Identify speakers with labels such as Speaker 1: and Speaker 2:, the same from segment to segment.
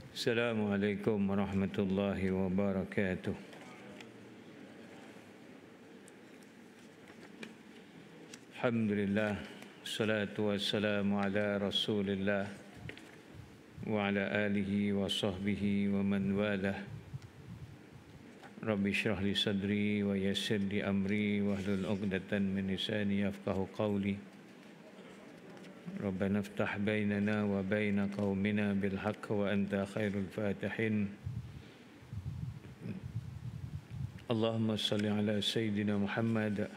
Speaker 1: Assalamualaikum warahmatullahi wabarakatuh. Alhamdulillah, salatu wassalamu ala Rasulillah wa ala alihi wa sahbihi wa man walah. Rabbi shrah li sadri wa yassir li amri wahlul 'uqdatan min lisani yafqahu qawli. Rabbana iftah bainana wa baina qaumina bil haqq wa anta khairul fatihin. Allahumma salli ala sayyidina Muhammad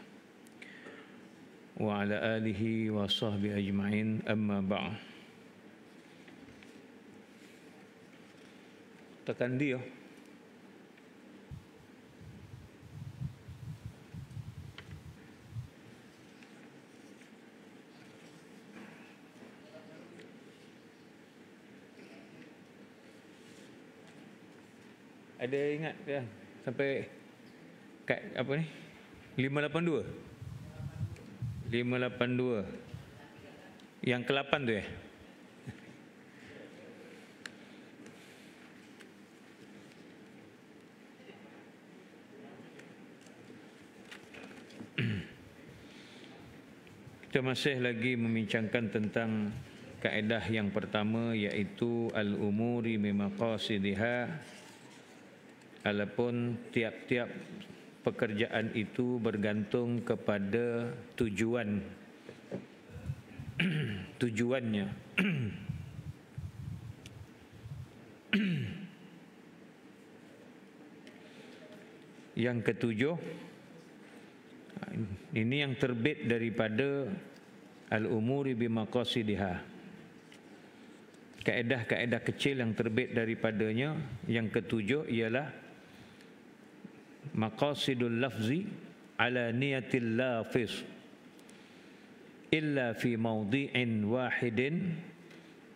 Speaker 1: wa ala alihi wa sahbihi ajma'in, amma ba'd. Tekan dia. Ada ingat ya, sampai kat apa ni? 582. 582. Yang ke-8 tu ya. Kita masih lagi membincangkan tentang kaedah yang pertama, iaitu al-umuri bimaqasidiha. Adapun tiap-tiap pekerjaan itu bergantung kepada tujuannya. Yang ketujuh, ini yang terbit daripada al-umuri bimaqasidiha. Kaedah-kaedah kecil yang terbit daripadanya. Yang ketujuh ialah maqasidul lafzi ala niyatil lafiz illa fi mawdi'in wahidin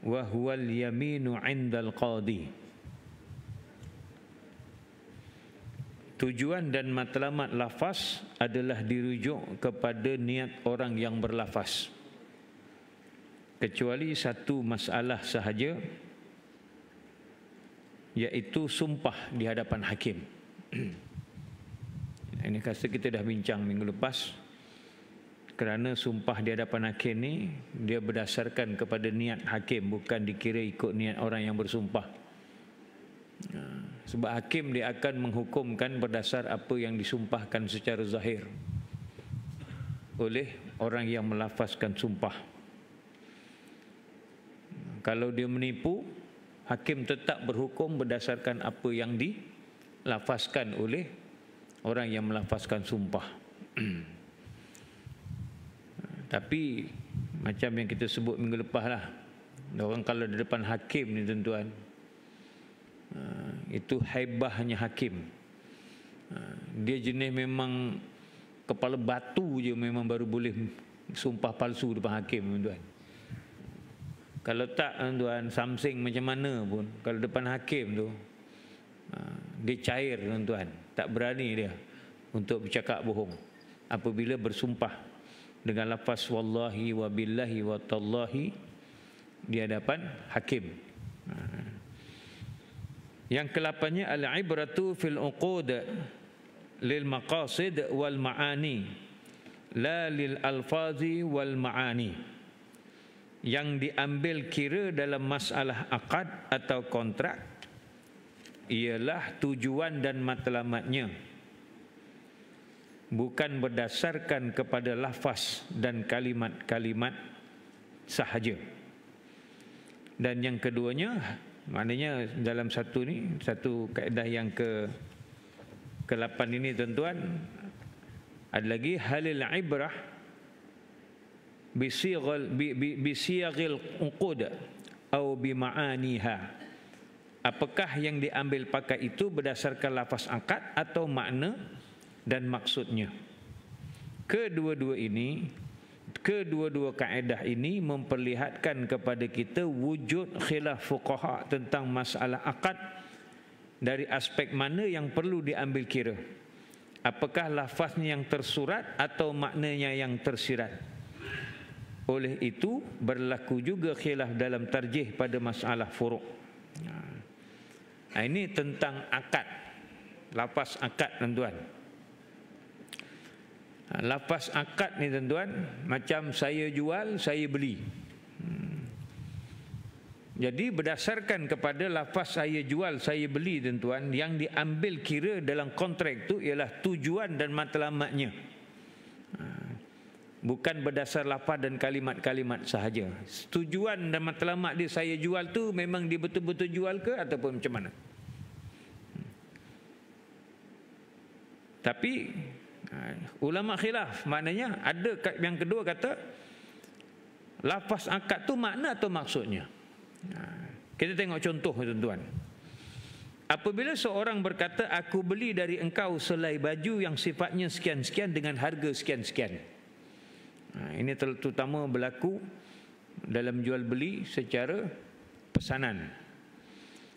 Speaker 1: wa huwa al-yaminu 'indal qadi. Tujuan dan matlamat lafaz adalah dirujuk kepada niat orang yang berlafaz, kecuali satu masalah sahaja, iaitu sumpah di hadapan hakim. Ini kata kita dah bincang minggu lepas, kerana sumpah di hadapan hakim ni dia berdasarkan kepada niat hakim, bukan dikira ikut niat orang yang bersumpah. Sebab hakim dia akan menghukumkan berdasar apa yang disumpahkan secara zahir oleh orang yang melafazkan sumpah. Kalau dia menipu, hakim tetap berhukum berdasarkan apa yang dilafazkan oleh orang yang melafazkan sumpah. Tapi macam yang kita sebut minggu lepas lah, orang kalau di depan hakim ni tuan-tuan, itu haibahnya hakim. Dia jenis memang kepala batu je, memang baru boleh sumpah palsu depan hakim tuan-tuan. Kalau tak tuan-tuan, samsing macam mana pun, kalau depan hakim tu dia cair tuan-tuan, tak berani dia untuk bercakap bohong apabila bersumpah dengan lafaz wallahi wa billahi wa tallahi di hadapan hakim. Yang ke-8-nya al-ibratu fil uqud lil maqasid wal ma'ani la lil alfazi wal ma'ani. Yang diambil kira dalam masalah akad atau kontrak ialah tujuan dan matlamatnya, bukan berdasarkan kepada lafaz dan kalimat-kalimat sahaja. Dan yang keduanya, maknanya dalam satu kaedah yang ke-8 ini tuan-tuan, ada lagi halil ibrah bisiyaghil uqud atau bima'aniha. Apakah yang diambil pakai itu berdasarkan lafaz akad atau makna dan maksudnya. Kedua-dua kaedah ini memperlihatkan kepada kita wujud khilaf fuqaha tentang masalah akad dari aspek mana yang perlu diambil kira. Apakah lafaznya yang tersurat atau maknanya yang tersirat. Oleh itu berlaku juga khilaf dalam tarjih pada masalah furu'. Ini tentang akad, lafaz akad tuan-tuan. Lafaz akad ni tuan-tuan macam saya jual, saya beli. Jadi berdasarkan kepada lafaz saya jual, saya beli tuan-tuan, yang diambil kira dalam kontrak itu ialah tujuan dan matlamatnya. Bukan berdasar lafaz dan kalimat-kalimat sahaja. Tujuan dan matlamat dia saya jual tu memang dia betul-betul jual ke ataupun macam mana. Tapi ulama khilaf, maknanya ada yang kedua kata lafaz akad tu makna atau maksudnya. Kita tengok contoh tuan-tuan. Apabila seorang berkata aku beli dari engkau selai baju yang sifatnya sekian-sekian dengan harga sekian-sekian. Ini terutama berlaku dalam jual beli secara pesanan.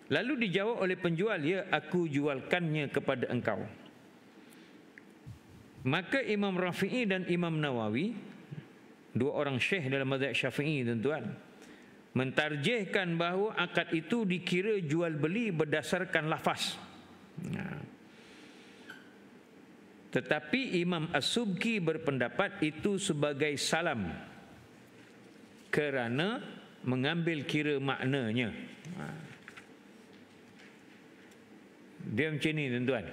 Speaker 1: Lalu dijawab oleh penjual, ya aku jualkannya kepada engkau. Maka Imam Rafi'i dan Imam Nawawi, dua orang syekh dalam mazhab Syafi'i tuan-tuan, mentarjihkan bahawa akad itu dikira jual beli berdasarkan lafaz. Tetapi Imam As-Subki berpendapat itu sebagai salam kerana mengambil kira maknanya. Dia macam ni tuan-tuan.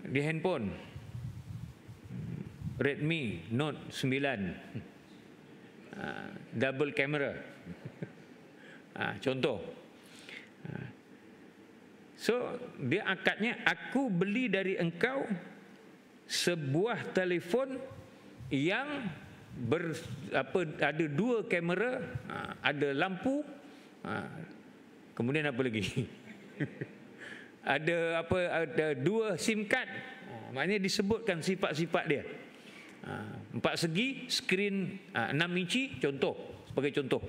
Speaker 1: Di handphone Redmi Note 9 double camera, contoh. So dia akadnya aku beli dari engkau sebuah telefon yang ada dua kamera, ada lampu, kemudian apa lagi? ada dua SIM card. Maknanya disebutkan sifat-sifat dia. 4 segi, skrin 6 inci, contoh, sebagai contoh.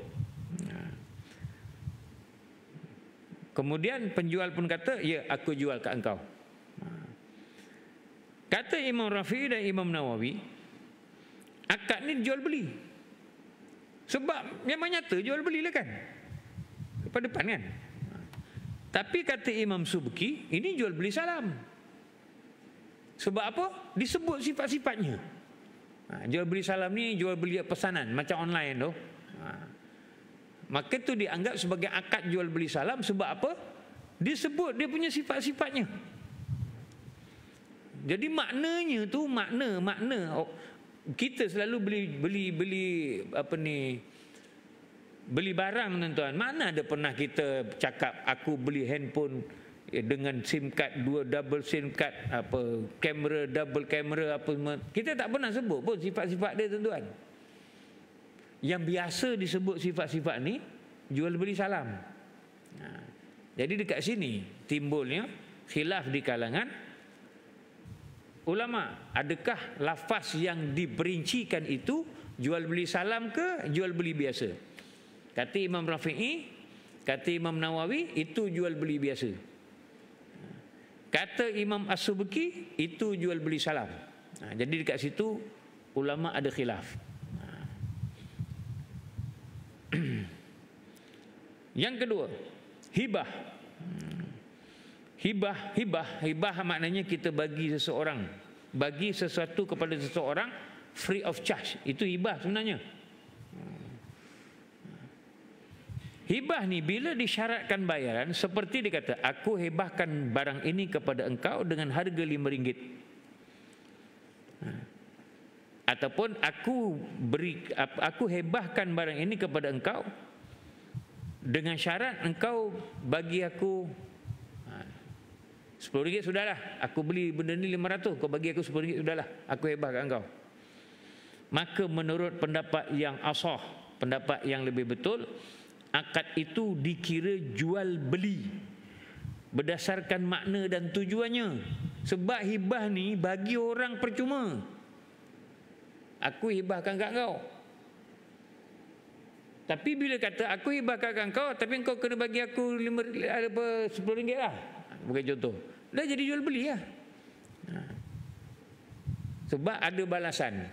Speaker 1: Kemudian penjual pun kata, ya aku jual kat engkau. Kata Imam Rafi'i dan Imam Nawawi, akad ni jual beli. Sebab memang nyata jual belilah kan, depan depan kan. Tapi kata Imam Subki, ini jual beli salam. Sebab apa? Disebut sifat-sifatnya. Jual beli salam ni jual beli pesanan macam online tu. Maka tu dianggap sebagai akad jual beli salam. Sebab apa? Disebut dia punya sifat-sifatnya. Jadi maknanya tu makna kita selalu beli barang tuan-tuan. Mana ada pernah kita cakap aku beli handphone dengan SIM card, double SIM card, kamera double kamera apa semua. Kita tak pernah sebut pun sifat-sifat dia tuan-tuan. Yang biasa disebut sifat-sifat ni jual beli salam. Jadi dekat sini timbulnya khilaf di kalangan ulama. Adakah lafaz yang diperincikan itu jual beli salam ke jual beli biasa? Kata Imam Rafi'i, kata Imam Nawawi, itu jual beli biasa. Kata Imam As-Subki, itu jual beli salam. Jadi dekat situ ulama ada khilaf. Yang kedua, hibah. Hibah maknanya kita bagi seseorang, bagi sesuatu kepada seseorang free of charge. Itu hibah sebenarnya. Hibah ni bila disyaratkan bayaran, seperti dikata, aku hebahkan barang ini kepada engkau dengan harga RM5. Ataupun aku hebahkan barang ini kepada engkau dengan syarat engkau bagi aku RM10 sudahlah. Aku beli benda ni RM500, kau bagi aku RM10 sudahlah. Aku hebahkan engkau. Maka menurut pendapat yang asah, pendapat yang lebih betul, akad itu dikira jual beli berdasarkan makna dan tujuannya. Sebab hibah ni bagi orang percuma. Aku hibahkan kat kau. Tapi bila kata aku hibahkan kat kau, tapi kau kena bagi aku RM10 lah, bukan contoh, dah jadi jual beli lah. Sebab ada balasan.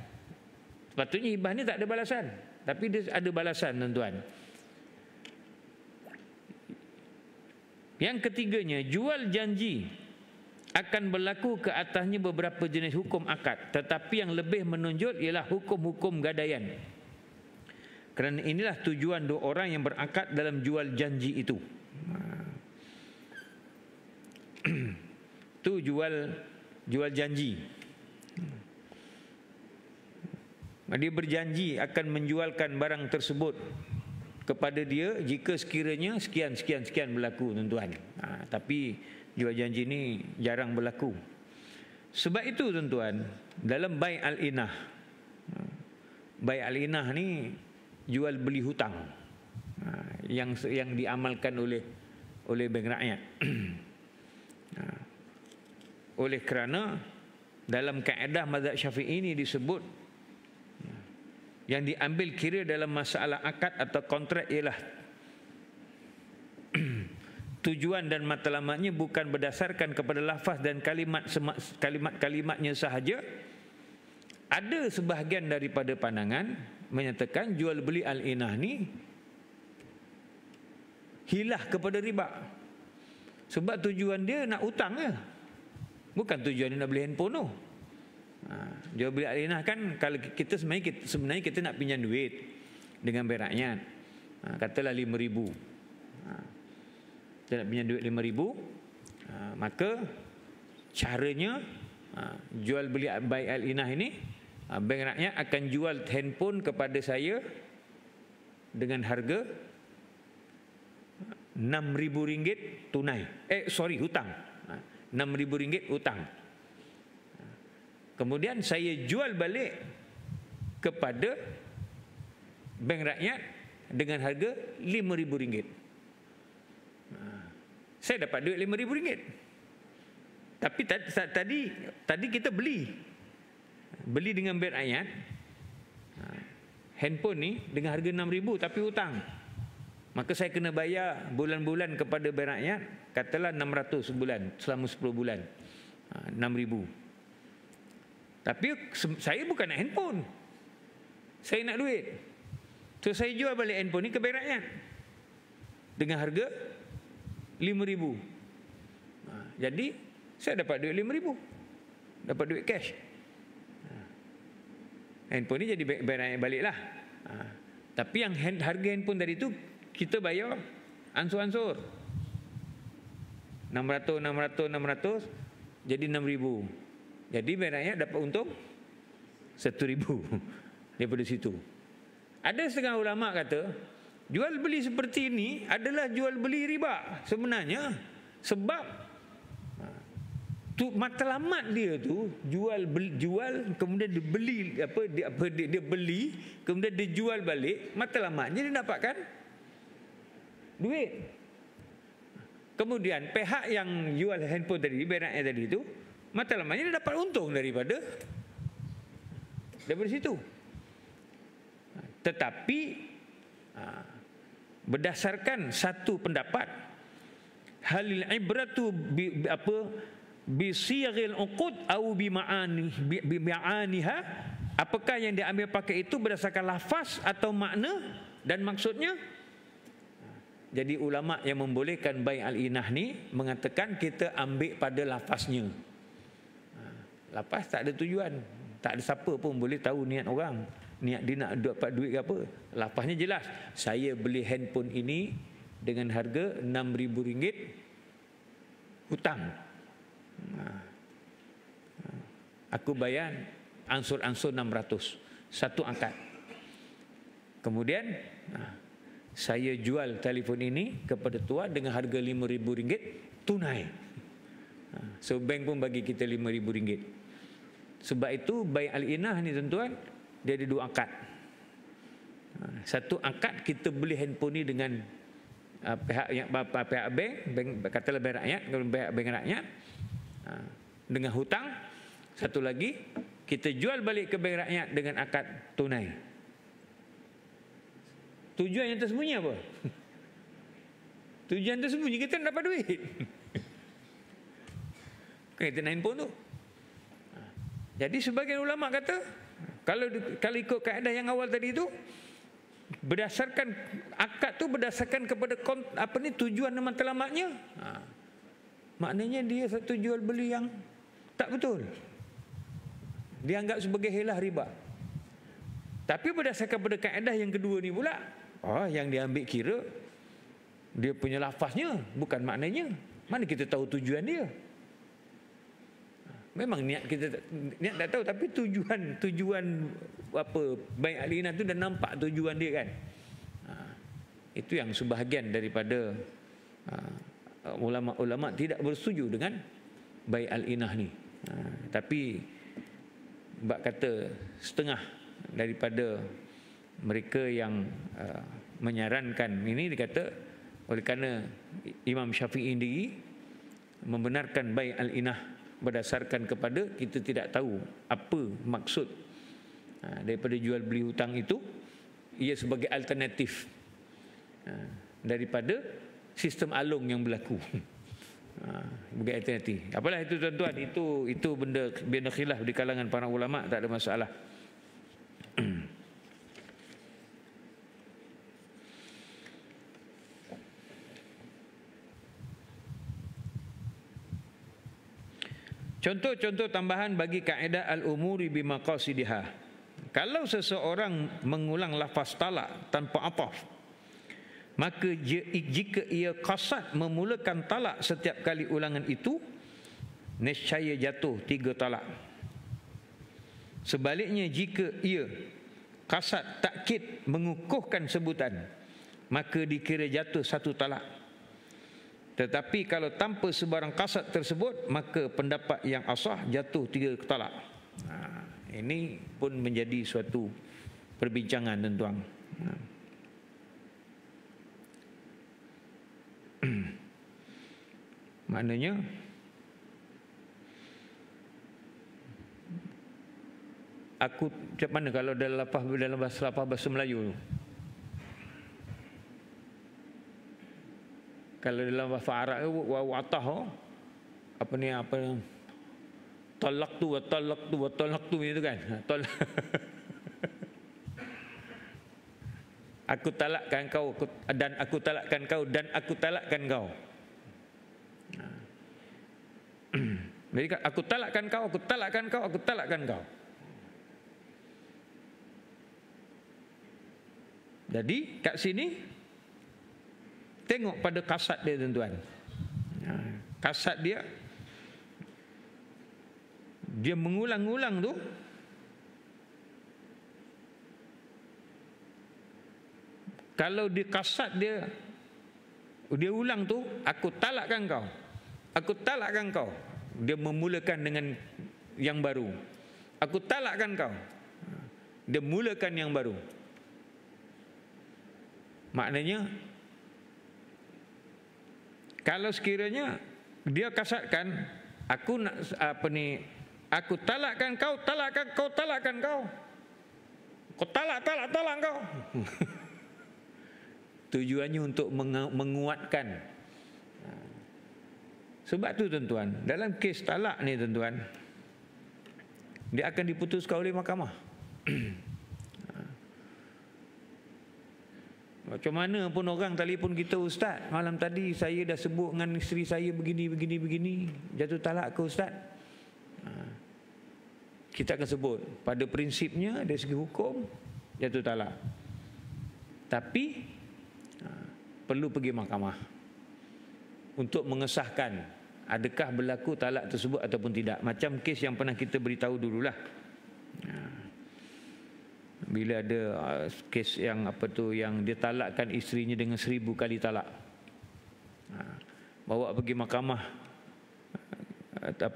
Speaker 1: Sepatutnya hibah ni tak ada balasan, tapi dia ada balasan tuan-tuan. Yang ketiganya, jual janji akan berlaku ke atasnya beberapa jenis hukum akad, tetapi yang lebih menonjol ialah hukum-hukum gadaian. Kerana inilah tujuan dua orang yang berakad dalam jual janji itu. Itu jual janji. Dia berjanji akan menjualkan barang tersebut kepada dia jika sekiranya sekian berlaku, tuan-tuan. Tapi jual janji ini jarang berlaku. Sebab itu, tuan-tuan, dalam bai' al-inah, bai' al-inah ni jual beli hutang, yang diamalkan oleh bank rakyat. Oleh kerana dalam kaedah mazhab Syafi'i ini disebut yang diambil kira dalam masalah akad atau kontrak ialah tujuan dan matlamatnya bukan berdasarkan kepada lafaz dan kalimat-kalimatnya sahaja. Ada sebahagian daripada pandangan menyatakan jual beli al-inah ni hilah kepada riba. Sebab tujuan dia nak hutang je, bukan tujuan dia nak beli handphone tu. Jual beli al-inah kan, kalau kita sebenarnya kita nak pinjam duit dengan bank rakyat, katalah 5,000. Kita nak pinjam duit 5,000, maka caranya jual beli bai' al-inah ini, bank rakyat akan jual handphone kepada saya dengan harga RM6,000 tunai. Hutang. RM6,000 hutang. Kemudian saya jual balik kepada bank rakyat dengan harga RM5,000. Saya dapat duit RM5,000. Tapi tadi kita beli dengan bank rakyat handphone ni dengan harga RM6,000 tapi hutang. Maka saya kena bayar bulan-bulan kepada bank rakyat, katalah RM600 sebulan selama 10 bulan. RM6,000. Tapi saya bukan nak handphone, saya nak duit. So saya jual balik handphone ni ke bank rakyat dengan harga RM5,000. Jadi saya dapat duit RM5,000, dapat duit cash. Handphone ni jadi bank rakyat balik lah. Tapi yang harga handphone tadi tu kita bayar ansur-ansur, 600 jadi RM6,000. Jadi bank rakyat dapat untung RM1,000 daripada situ. Ada setengah ulama kata jual beli seperti ini adalah jual beli riba sebenarnya, sebab tu matlamat dia tu jual kemudian dia beli dia beli kemudian dia jual balik, matlamatnya dia dapatkan duit. Kemudian pihak yang jual handphone tadi, bank rakyat tadi tu, matlamatnya dia dapat untung daripada situ. Tetapi berdasarkan satu pendapat, halil ibratu bi siyaghil uqud au bi ma'aniha, apakah yang diambil pakai itu berdasarkan lafaz atau makna dan maksudnya. Jadi ulama yang membolehkan bai' al-inah ni mengatakan kita ambil pada lafaznya. Lafaz tak ada tujuan, tak ada siapa pun boleh tahu niat orang, niat dia nak dapat duit ke apa. Lafaznya jelas, saya beli handphone ini dengan harga RM6,000 hutang. Aku bayar ansur-ansur 600, satu akad. Kemudian saya jual telefon ini kepada tuan dengan harga RM5,000 tunai. So bank pun bagi kita RM5,000. Sebab itu bai' al-inah ni tuan-tuan, dia ada dua akad. Satu akad kita beli handphone ni dengan pihak bank, katalah bank rakyat, kalau bank rakyat dengan hutang. Satu lagi kita jual balik ke bank rakyat dengan akad tunai. Tujuan yang tersembunyi apa? Tujuan tersembunyi kita nak dapat duit. Kita nak handphone tu. Jadi sebagian ulama kata kalau ikut kaedah yang awal tadi tu, berdasarkan akad tu berdasarkan kepada tujuan dan matlamatnya. Maknanya dia satu jual beli yang tak betul. Dianggap sebagai hilah riba. Tapi berdasarkan pada kaedah yang kedua ni pula, yang diambil kira dia punya lafaznya, bukan maknanya. Mana kita tahu tujuan dia? Memang niat tak tahu, tapi tujuan apa bai' al-inah tu dah nampak tujuan dia kan. Itu yang sebahagian daripada ulama-ulama tidak bersetuju dengan bai' al-inah ni. Tapi bab kata setengah daripada mereka yang menyarankan ini, dikata oleh kerana Imam Syafi'i sendiri membenarkan bai' al-inah berdasarkan kepada kita tidak tahu apa maksud daripada jual beli hutang itu, ia sebagai alternatif daripada sistem alung yang berlaku. Sebagai alternatif. Apalah itu tuan-tuan, itu benda khilaf di kalangan para ulama, tak ada masalah. Contoh-contoh tambahan bagi kaedah al-umuri bimaqasidiha. Kalau seseorang mengulang lafaz talak tanpa ataf, maka jika ia qasad memulakan talak setiap kali ulangan itu, nescaya jatuh 3 talak. Sebaliknya jika ia qasad takkid mengukuhkan sebutan, maka dikira jatuh 1 talak. Tetapi kalau tanpa sebarang qasad tersebut, maka pendapat yang asah jatuh 3 talak. Ini pun menjadi suatu perbincangan tuan-tuan. Maknanya aku macam mana kalau dalam bahasa Melayu tu? Kalau dalam bahasa Arab wa atah apa talak tu itu kan. Aku talakkan kau dan aku talakkan kau dan aku talakkan kau. Jadi aku talakkan kau, aku talakkan kau, aku talakkan kau. Jadi kat sini tengok pada kasad dia tuan-tuan. Kasad dia mengulang-ulang tu, kalau di kasad dia ulang tu, aku talakkan kau, aku talakkan kau, dia memulakan dengan yang baru. Aku talakkan kau, dia mulakan yang baru. Maknanya kalau sekiranya dia kasadkan, aku nak aku talakkan kau, talakkan kau, talakkan kau. Kau talak kau. Tujuannya untuk menguatkan. Sebab tu tuan-tuan, dalam kes talak ni tuan-tuan, dia akan diputuskan oleh mahkamah. Macam mana pun orang telefon kita, ustaz, malam tadi saya dah sebut dengan isteri saya begini, jatuh talak ke ustaz? Kita akan sebut pada prinsipnya dari segi hukum jatuh talak. Tapi perlu pergi mahkamah untuk mengesahkan adakah berlaku talak tersebut ataupun tidak. Macam kes yang pernah kita beritahu dululah. Bila ada kes yang yang dia talakkan isterinya dengan 1000 kali talak, bawa pergi mahkamah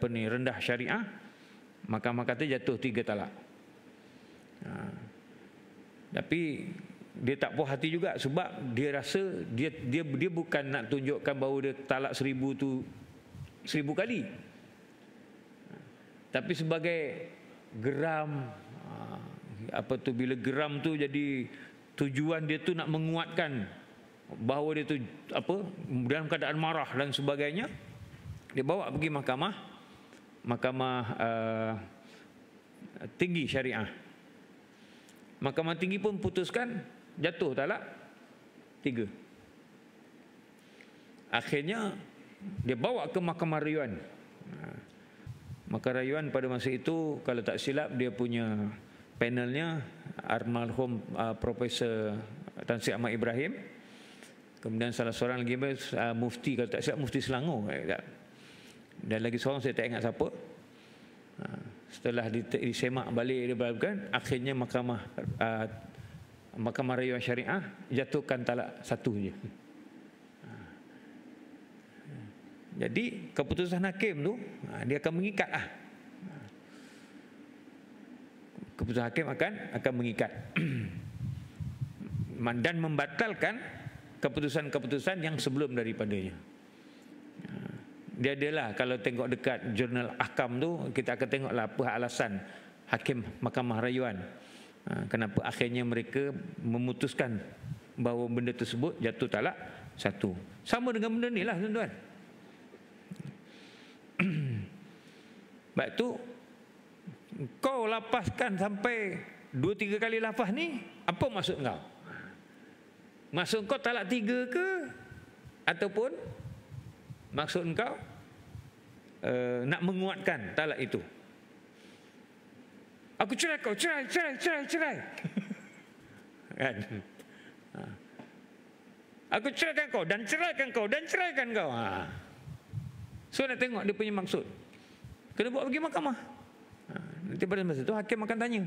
Speaker 1: rendah syariah, mahkamah kata jatuh 3 talak. Tapi dia tak puas hati juga, sebab dia rasa dia bukan nak tunjukkan bahawa dia talak 1000 tu 1000 kali, tapi sebagai geram. Bila geram tu jadi tujuan dia tu nak menguatkan bahawa dia tu dalam keadaan marah dan sebagainya, dia bawa pergi mahkamah tinggi syariah. Mahkamah tinggi pun putuskan jatuh talak 3. Akhirnya dia bawa ke mahkamah rayuan. Mahkamah rayuan pada masa itu kalau tak silap dia punya panelnya almarhum Profesor Tan Sri Ahmad Ibrahim. Kemudian salah seorang lagi mufti, kalau tak silap Mufti Selangor. Dan lagi seorang saya tak ingat siapa. Setelah disemak balik dibalkan, akhirnya Mahkamah Rayuan Syariah jatuhkan talak 1 je. Jadi keputusan hakim tu dia akan mengikat lah. Keputusan hakim akan mengikat dan membatalkan keputusan-keputusan yang sebelum daripadanya. Dia adalah kalau tengok dekat jurnal ahkam tu, kita akan tengoklah apa alasan hakim Mahkamah Rayuan kenapa akhirnya mereka memutuskan bahawa benda tersebut jatuh talak 1. Sama dengan benda ni lah tuan-tuan. Sebab tu kau lapaskan sampai 2-3 kali lafaz ni, apa maksud kau? Maksud kau talak 3 ke? Ataupun maksud kau nak menguatkan talak itu? Aku cerai kau, cerai. Kan? Aku ceraikan kau dan ceraikan kau. So nak tengok dia punya maksud. Kena bawa pergi mahkamah. Nanti pada masa itu hakim akan tanya.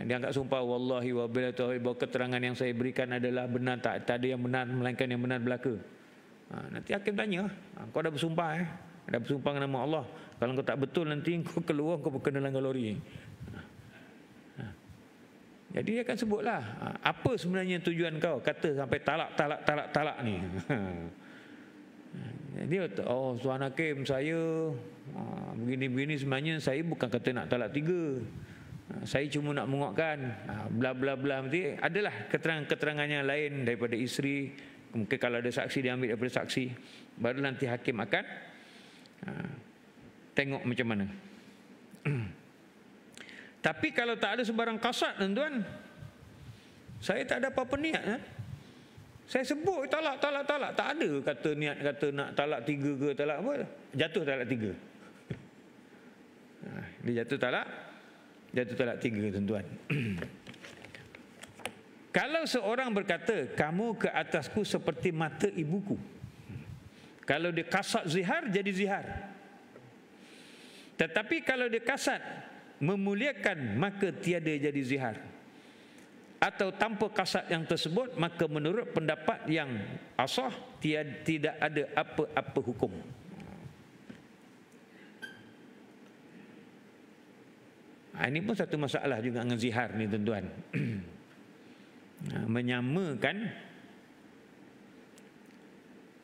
Speaker 1: Dia angkat sumpah, wallahi wa billahi, bahawa keterangan yang saya berikan adalah benar, tak ada yang benar melainkan yang benar belaka. Nanti hakim tanya, kau dah bersumpah Ada bersumpah dengan nama Allah. Kalau kau tak betul nanti kau keluar, kau kena langgar lori. Jadi dia akan sebutlah apa sebenarnya tujuan kau kata sampai talak ni. Jadi Tuan Hakim, saya begini-begini, sebenarnya saya bukan kata nak talak 3. Saya cuma nak menguatkan bla bla bla. Nanti adalah keterangan-keterangannya lain daripada isteri. Mungkin kalau ada saksi dia ambil daripada saksi. Baru nanti hakim akan tengok macam mana. Tapi kalau tak ada sebarang kasat tuan-tuan, saya tak ada apa-apa niat. Saya sebut talak. Tak ada kata niat kata nak talak 3 ke talak apa. Jatuh talak 3. Dia jatuh talak 3 tuan-tuan. Kalau seorang berkata, kamu ke atasku seperti mata ibuku. Kalau dia kasat zihar, jadi zihar. Tetapi kalau dia kasat memuliakan, maka tiada jadi zihar. Atau tanpa kasat yang tersebut, maka menurut pendapat yang asah, tidak ada apa-apa hukum. Ini pun satu masalah juga dengan zihar ni tuan-tuan.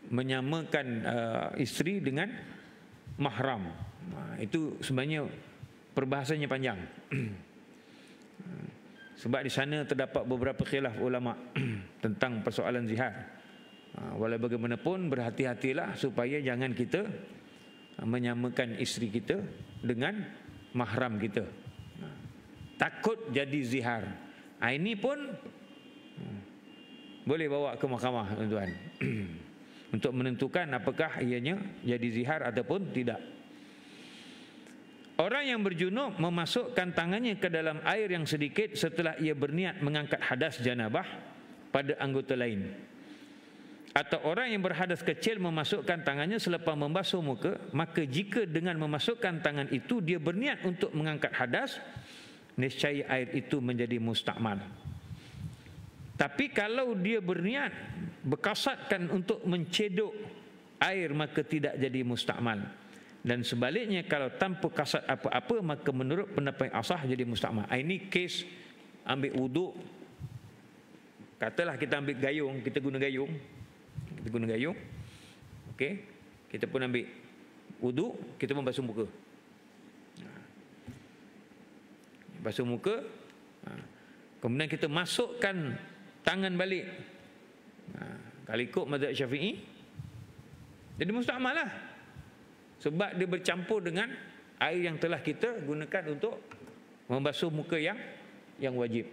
Speaker 1: Menyamakan isteri dengan mahram. Itu sebenarnya perbahasannya panjang. Sebab di sana terdapat beberapa khilaf ulama tentang persoalan zihar. Walau bagaimanapun berhati-hatilah supaya jangan kita menyamakan isteri kita dengan mahram kita. Takut jadi zihar. Ini pun boleh bawa ke mahkamah tuan-tuan untuk menentukan apakah ianya jadi zihar ataupun tidak. Orang yang berjunub memasukkan tangannya ke dalam air yang sedikit setelah ia berniat mengangkat hadas janabah pada anggota lain. Atau orang yang berhadas kecil memasukkan tangannya selepas membasuh muka, maka jika dengan memasukkan tangan itu dia berniat untuk mengangkat hadas, nescaya air itu menjadi mustakmal. Tapi kalau dia berniat berkasatkan untuk mencedok air, maka tidak jadi mustakmal. Dan sebaliknya kalau tanpa kasat apa-apa, maka menurut pendapat yang asah jadi mustakmal. Ini kes ambil wuduk. Katalah kita ambil gayung, kita guna gayung. Okey. Kita pun ambil wuduk, kita pun basuh muka. Basuh muka. Kemudian kita masukkan tangan balik. Kalau ikut mazhab Syafi'i, jadi mustakmal lah. Sebab dia bercampur dengan air yang telah kita gunakan untuk membasuh muka yang wajib.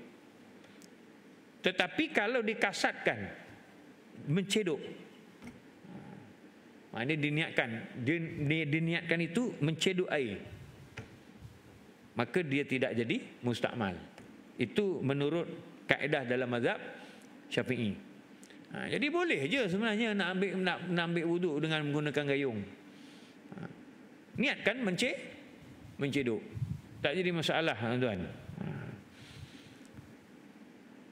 Speaker 1: Tetapi kalau dikasatkan, mencedok, maknanya diniatkan itu mencedok air, maka dia tidak jadi mustakmal. Itu menurut kaedah dalam mazhab Syafi'i. Jadi boleh je sebenarnya nak ambil wuduk dengan menggunakan gayung. Niatkan mencedok, tak jadi masalah, tuan.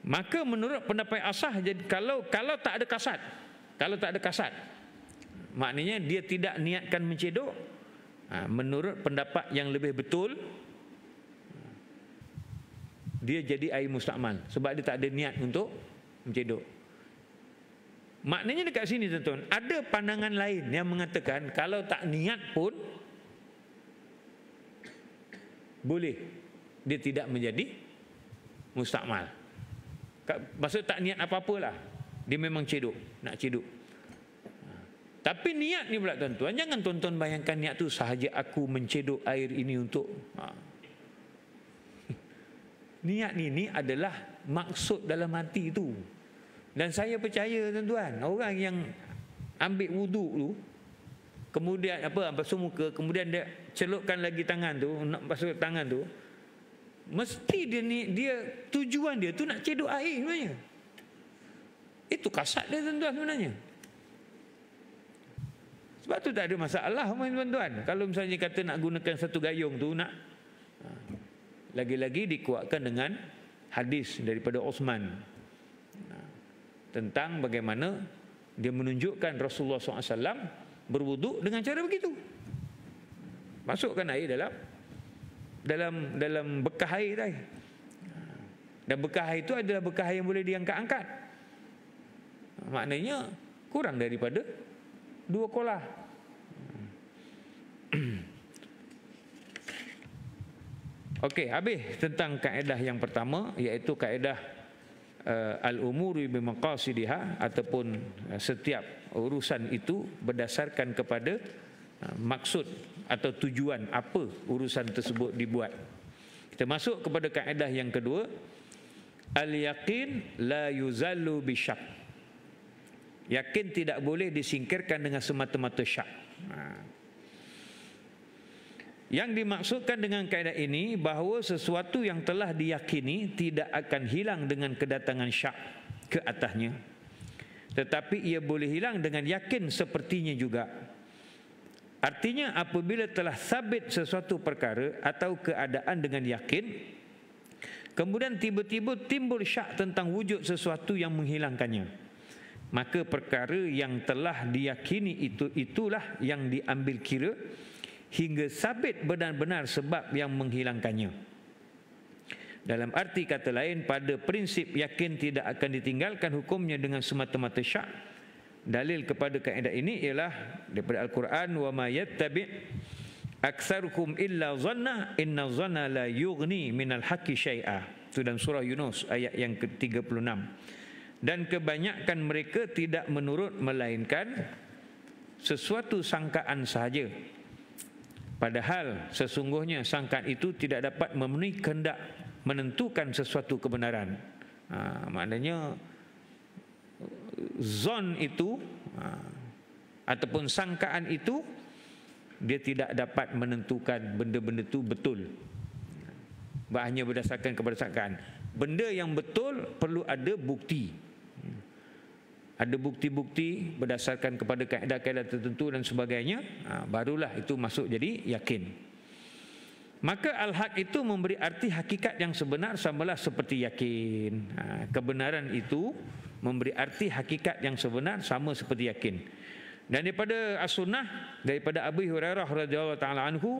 Speaker 1: Maka menurut pendapat asah, jadi kalau tak ada kasat, maknanya dia tidak niatkan mencedok. Menurut pendapat yang lebih betul, dia jadi air mustakmal sebab dia tak ada niat untuk mencedok. Maknanya dekat sini tuan-tuan, ada pandangan lain yang mengatakan kalau tak niat pun boleh, dia tidak menjadi mustakmal. Maksud tak niat apa-apalah, dia memang nak cedok. Tapi niat ni pula tuan-tuan, jangan tuan-tuan bayangkan niat tu sahaja aku mencedok air ini untuk niat ni adalah maksud dalam hati itu. Dan saya percaya tuan-tuan, orang yang ambil wuduk tu, kemudian basuh muka, kemudian dia celupkan lagi tangan tu, nak basuh tangan tu, mesti dia tujuan dia tu nak cedok air sebenarnya. Itu kasat dia tuan-tuan sebenarnya. Sebab tu tak ada masalah tuan-tuan. Kalau misalnya kata nak gunakan satu gayung tu, nak lagi-lagi dikuatkan dengan hadis daripada Uthman tentang bagaimana dia menunjukkan Rasulullah SAW berwuduk dengan cara begitu. Masukkan air dalam bekah air tadi. Dan bekah air itu adalah bekah yang boleh diangkat-angkat. Maknanya kurang daripada 2 kolah. Okey, habis tentang kaedah yang pertama, iaitu kaedah al-umuri bimaqasidiha, ataupun setiap urusan itu berdasarkan kepada maksud atau tujuan apa urusan tersebut dibuat. Kita masuk kepada kaedah yang kedua, al-yaqin la yuzallu bisyak. Yakin tidak boleh disingkirkan dengan semata-mata syak. Yang dimaksudkan dengan kaedah ini bahawa sesuatu yang telah diyakini tidak akan hilang dengan kedatangan syak ke atasnya, tetapi ia boleh hilang dengan yakin sepertinya juga. Artinya apabila telah sabit sesuatu perkara atau keadaan dengan yakin, kemudian tiba-tiba timbul syak tentang wujud sesuatu yang menghilangkannya, maka perkara yang telah diyakini itulah yang diambil kira hingga sabit benar-benar sebab yang menghilangkannya. Dalam arti kata lain, pada prinsip yakin tidak akan ditinggalkan hukumnya dengan semata-mata syak. Dalil kepada kaedah ini ialah daripada Al-Quran, wa ma yattabi' aktsarukum illa dhanna inna dhanna la yughni minal haqqi syai'a. Itu dalam surah Yunus ayat yang ke-36. Dan kebanyakan mereka tidak menurut melainkan sesuatu sangkaan sahaja, padahal sesungguhnya sangkaan itu tidak dapat memenuhi kehendak menentukan sesuatu kebenaran. Maknanya zon itu ataupun sangkaan itu dia tidak dapat menentukan benda-benda itu betul. Hanya berdasarkan kepada sangkaan. Benda yang betul perlu ada bukti. Ada bukti-bukti berdasarkan kepada kaedah-kaedah tertentu dan sebagainya, barulah itu masuk jadi yakin. Maka al-haq itu memberi arti hakikat yang sebenar samalah seperti yakin. Kebenaran itu memberi arti hakikat yang sebenar sama seperti yakin. Dan daripada as-sunnah, daripada Abu Hurairah radhiyallahu taala anhu,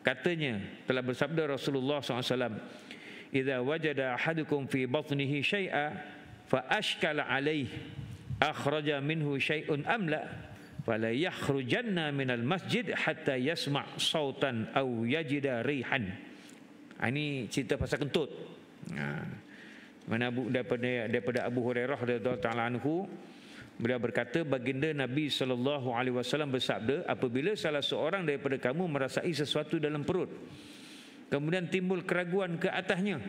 Speaker 1: katanya telah bersabda Rasulullah SAW, "Idza wajada ahadukum fi batnihi syai'a fa ashkala alaihi akhraja minhu syai'un amla fala yakhrujanna minal masjid hatta yasma' sautan aw yajida rihan." Ini cerita pasal kentut. Mana daripada Abu Hurairah radhiyallahu taala anhu, beliau berkata, baginda Nabi sallallahu alaihi wasallam bersabda, apabila salah seorang daripada kamu merasai sesuatu dalam perut, kemudian timbul keraguan ke atasnya,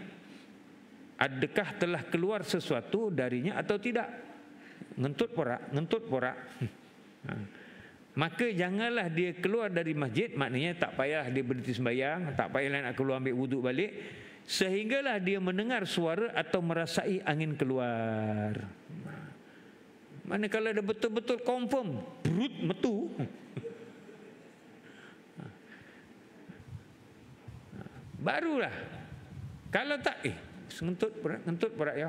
Speaker 1: adakah telah keluar sesuatu darinya atau tidak. Ngentut porak. Maka janganlah dia keluar dari masjid, maknanya tak payah dia berhenti sembahyang, tak payahlah nak keluar ambil wuduk balik, sehinggalah dia mendengar suara atau merasai angin keluar. Mana kalau dah betul-betul confirm, brut metu. Barulah. Kalau tak, ngentut porak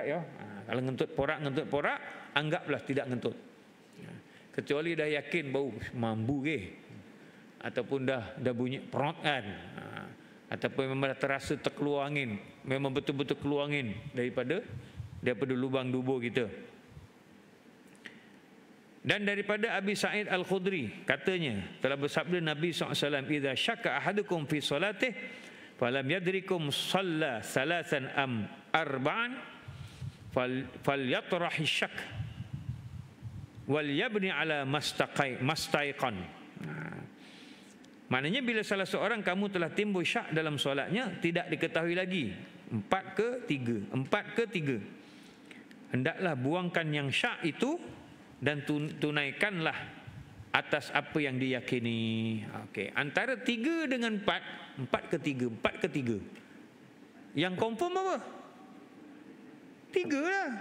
Speaker 1: ya. Kalau ngentut porak, anggaplah tidak ngentut. Kecuali dah yakin bau mambu ke, ataupun dah bunyi perut kan, ataupun memang dah terasa terkeluar angin, memang betul-betul keluar angin daripada lubang dubur kita. Dan daripada Abi Sa'id Al-Khudri katanya telah bersabda Nabi SAW, idza syakka ahadukum fi salatih falam yadrikum shalla salasan am arba'an falyatrahi syak wal yabni ala mastaiqan. Maknanya bila salah seorang kamu telah timbul syak dalam solatnya, tidak diketahui lagi 4 ke 3, hendaklah buangkan yang syak itu dan tunaikanlah atas apa yang diyakini. Okey, antara 3 dengan 4 ke 3. Yang confirm apa? 3 lah.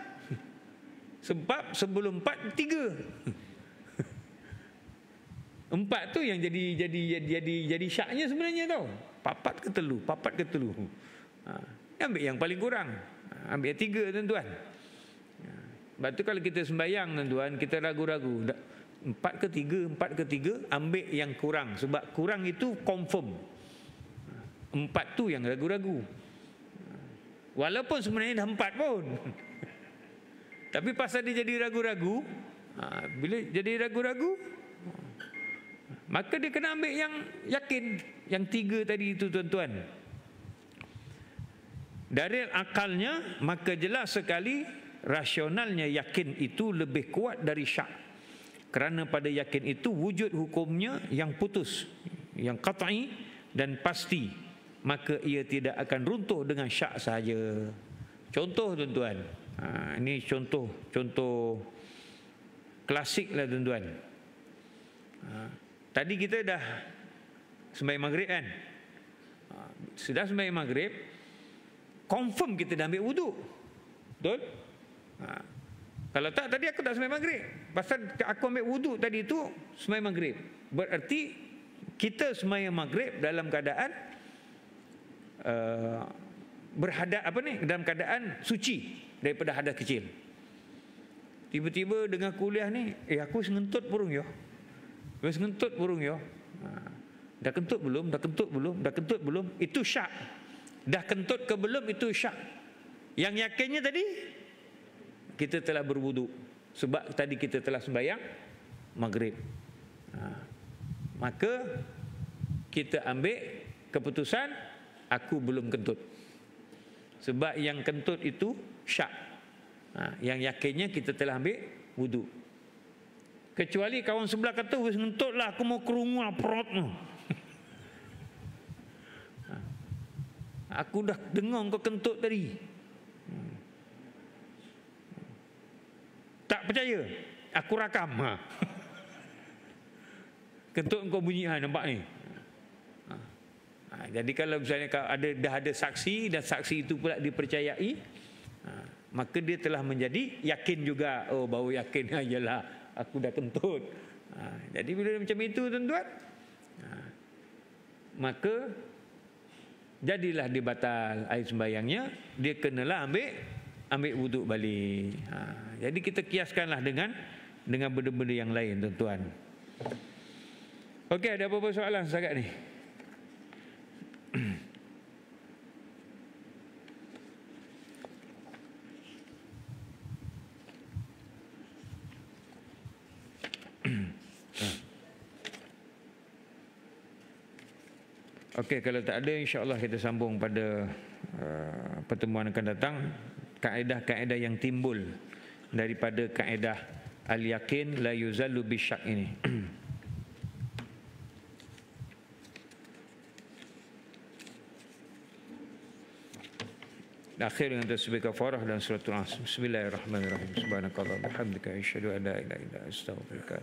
Speaker 1: Sebab sebelum 4 3. 4 tu yang jadi syaknya sebenarnya tau. Papat ke telu. Ambil yang paling kurang. Ambil yang 3 tuan-tuan. Sebab tu kalau kita sembahyang tuan-tuan, kita ragu-ragu 4 ke 3, ambil yang kurang. Sebab kurang itu confirm. 4 tu yang ragu-ragu. Walaupun sebenarnya dah 4 pun. Tapi pasal dia jadi ragu-ragu, bila jadi ragu-ragu, maka dia kena ambil yang yakin, yang 3 tadi itu tuan-tuan. Dari akalnya, maka jelas sekali rasionalnya yakin itu lebih kuat dari syak. Kerana pada yakin itu wujud hukumnya yang putus, yang qat'i dan pasti, maka ia tidak akan runtuh dengan syak sahaja. Contoh tuan-tuan, ini contoh klasik lah tuan-tuan. Tadi kita dah sembahyang maghrib kan, sudah sembahyang maghrib, confirm kita dah ambil wuduk, betul? Kalau tak, tadi aku tak sembahyang maghrib. Pasal aku ambil wuduk tadi itu sembahyang maghrib. Berarti kita sembahyang maghrib dalam keadaan dalam keadaan suci daripada hadas kecil. Tiba-tiba dengan kuliah ni, aku ngentut burung yo. Dah kentut belum? Itu syak. Dah kentut ke belum, itu syak. Yang yakinnya tadi, kita telah berwuduk. Sebab tadi kita telah sembahyang maghrib. Maka kita ambil keputusan, aku belum kentut. Sebab yang kentut itu syak. Yang yakinnya kita telah ambil wuduk. Kecuali kawan sebelah kata, wis ngentut lah, aku mau kerungu lah perutmu. Aku dah dengar kau kentut tadi. Tak percaya, aku rakam. Kentut kau bunyi, nampak ni. Jadi kalau misalnya dah ada saksi dan saksi itu pula dipercayai, maka dia telah menjadi yakin juga. Oh, baru yakin, yalah, aku dah kentut. Jadi bila macam itu tuan-tuan, maka jadilah dia batal air sembahyangnya, dia kenalah ambil wuduk balik. Jadi kita kiaskanlah dengan benda-benda yang lain tuan-tuan. Okey, ada apa-apa soalan setakat ni? Okey, kalau tak ada, insya-Allah kita sambung pada pertemuan akan datang. Kaedah-kaedah yang timbul daripada kaedah al-yakin la yuzallu bisyak ini. akhir dengan tasbih kafarah dan suratul Asr. Bismillahirrahmanirrahim. Subhanakallah bihamdika asyhadu an la ilaha illa anta astaghfiruka.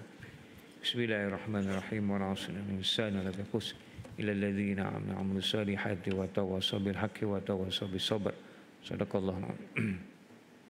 Speaker 1: Bismillahirrahmanirrahim. Wa na'udzubika min syarri ma khus ila alladziina amanu wa 'amilus solihati wa tawassaw bil haqqi wa tawassaw bis sabr. Sadaqallahu